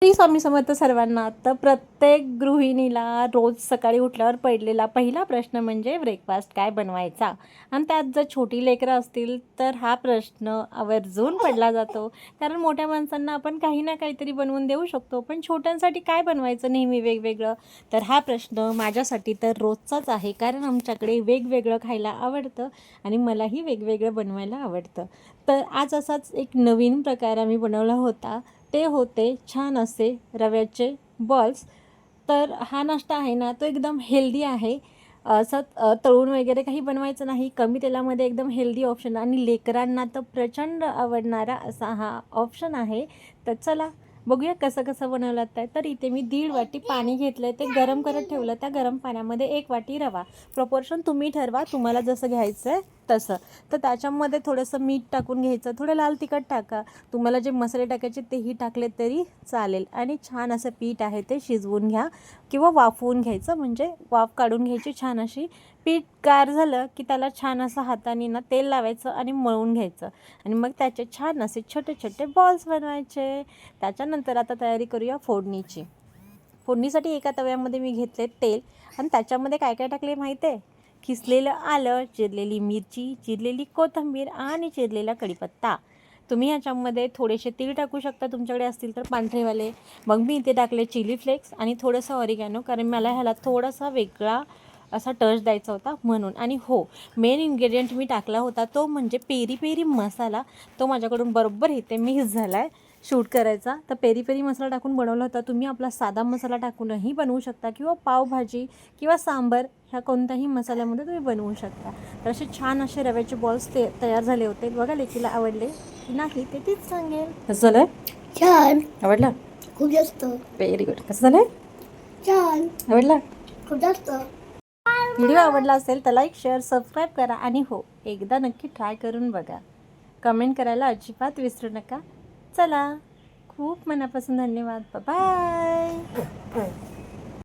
श्री स्वामी समर्थ सर्वांना. तर प्रत्येक गृहिणीला रोज सकाळी उठल्यावर पडलेला पहिला प्रश्न म्हणजे ब्रेकफास्ट काय बनवायचा. आणि त्यात जर छोटी लेकरं असतील तर हा प्रश्न आवर्जून पडला जातो. कारण मोठ्या माणसांना आपण काही ना काहीतरी बनवून देऊ शकतो, पण छोट्यांसाठी काय बनवायचं नेहमी वेगवेगळं. तर हा प्रश्न माझ्यासाठी तर रोजचाच आहे, कारण आमच्याकडे वेगवेगळं खायला आवडतं आणि मलाही वेगवेगळं बनवायला आवडतं. तर आज असाच एक नवीन प्रकार आम्ही बनवला होता. ते होते छान असे रव्याचे बॉल्स. तर हा नाश्ता आहे ना, तो एकदम हेल्दी आहे. असं तळून वगैरे काही बनवायचं नाही, कमी तेलामध्ये एकदम हेल्दी ऑप्शन आणि लेकरांना तर प्रचंड आवडणारा असा हा ऑप्शन आहे. तर चला बघूया कसं कसं बनवलं आहे. तर इथे मी 1.5 वाटी पाणी घेतलं आहे, ते गरम करत ठेवलं. त्या गरम पाण्यामध्ये 1 वाटी रवा. प्रपोर्शन तुम्ही ठरवा, तुम्हाला जसं घ्यायचं आहे तसं. तर त्याच्यामध्ये थोडंसं मीठ टाकून घ्यायचं, थोडं लाल तिखट टाका, तुम्हाला जे मसाले टाकायचे तेही टाकले तरी चालेल. आणि छान असं पीठ आहे ते शिजवून घ्या किंवा वाफवून घ्यायचं, म्हणजे वाफ काढून घ्यायची छान अशी. पीठ गार झालं की त्याला छान असं हाताने ना तेल लावायचं आणि मळून घ्यायचं. आणि मग त्याचे छान असे छोटे छोटे बॉल्स बनवायचे. त्याच्यानंतर आता तयारी करूया फोडणीची. फोडणीसाठी एका तव्यामध्ये मी घेतले तेल आणि त्याच्यामध्ये काय काय टाकले माहिती आहे? किसलेलं आलं, चिरलेली मिरची, चिरलेली कोथिंबीर आणि चिरलेला कढीपत्ता. तुम्ही ह्याच्यामध्ये थोडेसे तीळ टाकू शकता तुमच्याकडे असतील तर पांढरेवाले. मग मी इथे टाकले चिली फ्लेक्स आणि थोडंसं ऑरिगॅनो, कारण मला ह्याला थोडासा वेगळा असा टच द्यायचा होता म्हणून. आणि हो, मेन इन्ग्रेडियंट मी टाकला होता तो म्हणजे पेरी पेरी मसाला. तो माझ्याकडून बरोबर इथे मिस झाला आहे शूट करायचा. तर पेरी पेरी मसाला टाकून बनवला होता. तुम्ही आपला साधा मसाला टाकूनही बनवू शकता किंवा पावभाजी किंवा सांबर ह्या कोणत्याही मसाल्यामध्ये तुम्ही बनवू शकता. तर असे छान असे रव्याचे बॉल्स तयार झाले होते. बघा लेकीला आवडले की नाही ते तीच सांगेल. कसं झालं? छान. आवडला? खूप जास्त. Very good. कसं झालं? छान. आवडला? खूप जास्त. व्हिडिओ आवडला असेल तर लाईक, शेअर, सबस्क्राईब करा आणि हो, एकदा नक्की ट्राय करून बघा. कमेंट करायला अजिबात विसरू नका. चला, खूप मनापासून धन्यवाद. बाय.